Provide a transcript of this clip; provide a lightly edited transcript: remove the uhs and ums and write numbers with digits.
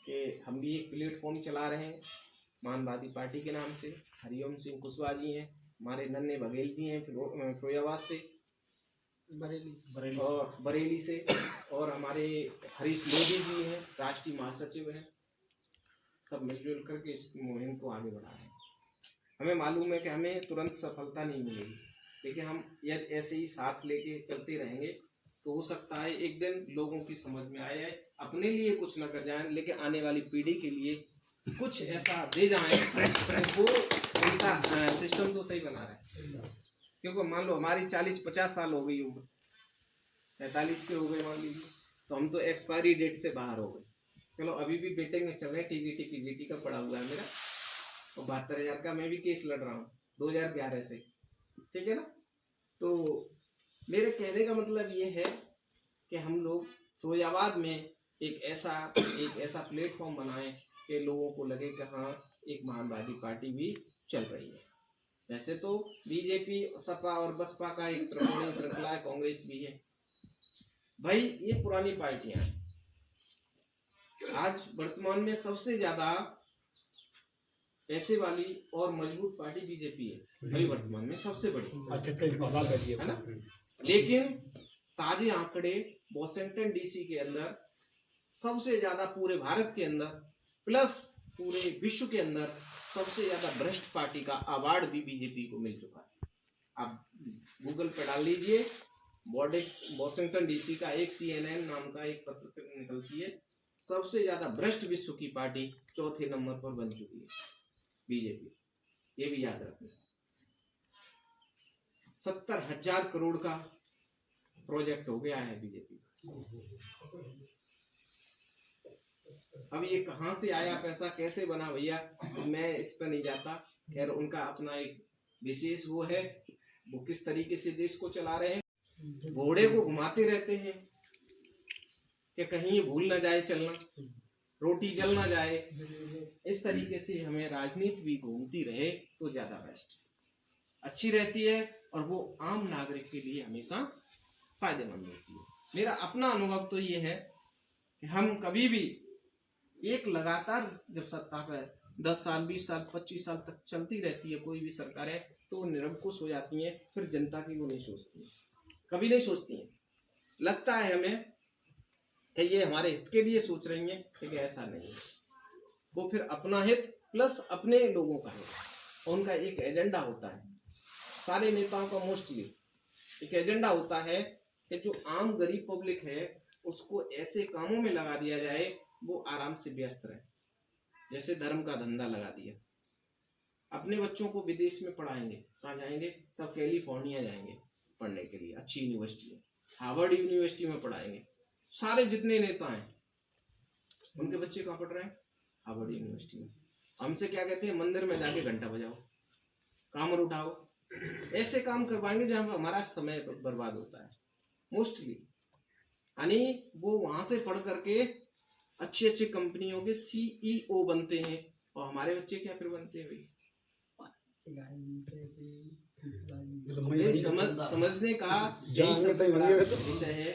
कि हम भी एक प्लेटफॉर्म चला रहे हैं मानवादी पार्टी के नाम से। हरिओम सिंह कुशवाहा जी हैं, हमारे नन्हे बघेल जी हैं फिरोजाबाद से, बरेली से, और हमारे हरीश मोदी जी हैं, राष्ट्रीय महासचिव हैं। सब मिलजुल करके इस मुहिम को आगे बढ़ा रहे हैं। हमें मालूम है कि हमें तुरंत सफलता नहीं मिलेगी, लेकिन हम यदि ऐसे ही साथ लेके चलते रहेंगे तो हो सकता है एक दिन लोगों की समझ में आए, अपने लिए कुछ न कर जाएं लेकिन आने वाली पीढ़ी के लिए कुछ ऐसा दे जाएं तो वो उनका सिस्टम तो सही बना रहे हैं। क्योंकि मान लो हमारी 40-50 साल हो गई उम्र, 45 के हो गए मान लीजिए, तो हम तो एक्सपायरी डेट से बाहर हो गए। चलो अभी भी बेटे में चल रहे हैं, टीजीटी पीजीटी का पड़ा हुआ है मेरा, और 72,000 का मैं भी केस लड़ रहा हूँ 2011 से, ठीक है ना। तो मेरे कहने का मतलब ये है कि हम लोग फिरोजाबाद में एक ऐसा प्लेटफॉर्म बनाएं कि लोगों को लगे कि हाँ एक मानवादी पार्टी भी चल रही है। वैसे तो बीजेपी, सपा और बसपा का एक त्रिकोणीय श्रृंखला है, कांग्रेस भी है भाई, ये पुरानी पार्टियां हैं। आज वर्तमान में सबसे ज्यादा पैसे वाली और मजबूत पार्टी बीजेपी है भाई, वर्तमान में सबसे बड़ी है ना। लेकिन ताजे आंकड़े वॉशिंगटन डीसी के अंदर सबसे ज्यादा पूरे भारत के अंदर प्लस पूरे विश्व के अंदर सबसे ज्यादा भ्रष्ट पार्टी का अवार्ड भी बीजेपी को मिल चुका है। आप गूगल पे डाल लीजिए, वॉशिंगटन डीसी का एक CNN नाम का एक पत्र निकलती है, सबसे ज्यादा भ्रष्ट विश्व की पार्टी 4थे नंबर पर बन चुकी है बीजेपी। ये भी याद रखना। 70,000 करोड़ का प्रोजेक्ट हो गया है बीजेपी। अब ये कहां से आया पैसा, कैसे बना भैया, मैं इस पर नहीं जाता। खैर उनका अपना एक विशेष वो है, वो किस तरीके से देश को चला रहे हैं। घोड़े को घुमाते रहते हैं कि कहीं भूल ना जाए चलना, रोटी जल ना जाए। इस तरीके से हमें राजनीति भी घूमती रहे तो ज्यादा बेस्ट अच्छी रहती है, और वो आम नागरिक के लिए हमेशा फायदेमंद होती है। मेरा अपना अनुभव तो ये है कि हम कभी भी एक लगातार जब सत्ता पर 10 साल 20 साल 25 साल तक चलती रहती है कोई भी सरकार है, तो वो निरंकुश हो जाती है, फिर जनता की वो नहीं सोचती है, कभी नहीं सोचती है। लगता है हमें कि ये हमारे हित के लिए सोच रही है, लेकिन ऐसा नहीं है। वो फिर अपना हित प्लस अपने लोगों का हित, और उनका एक एजेंडा होता है। सारे नेताओं का मोस्टली एक एजेंडा होता है कि जो आम गरीब पब्लिक है उसको ऐसे कामों में लगा दिया जाए वो आराम से व्यस्त रहे। जैसे धर्म का धंधा लगा दिया, अपने बच्चों को विदेश में पढ़ाएंगे, कहाँ जाएंगे, सब कैलिफोर्निया जाएंगे पढ़ने के लिए, अच्छी यूनिवर्सिटी है, हार्वर्ड यूनिवर्सिटी में पढ़ाएंगे। सारे जितने नेता हैं उनके बच्चे कहाँ पढ़ रहे हैं, हार्वर्ड यूनिवर्सिटी में। हमसे क्या कहते हैं, मंदिर में जाके घंटा बजाओ, कामर उठाओ, ऐसे काम करवाएंगे जहां हमारा समय बर्बाद होता है मोस्टली। यानी वो वहां से पढ़ करके अच्छी अच्छी कंपनियों के CEO बनते हैं, और हमारे बच्चे क्या फिर बनते हैं भाई। समझने का यही सबसे बड़ा विषय है।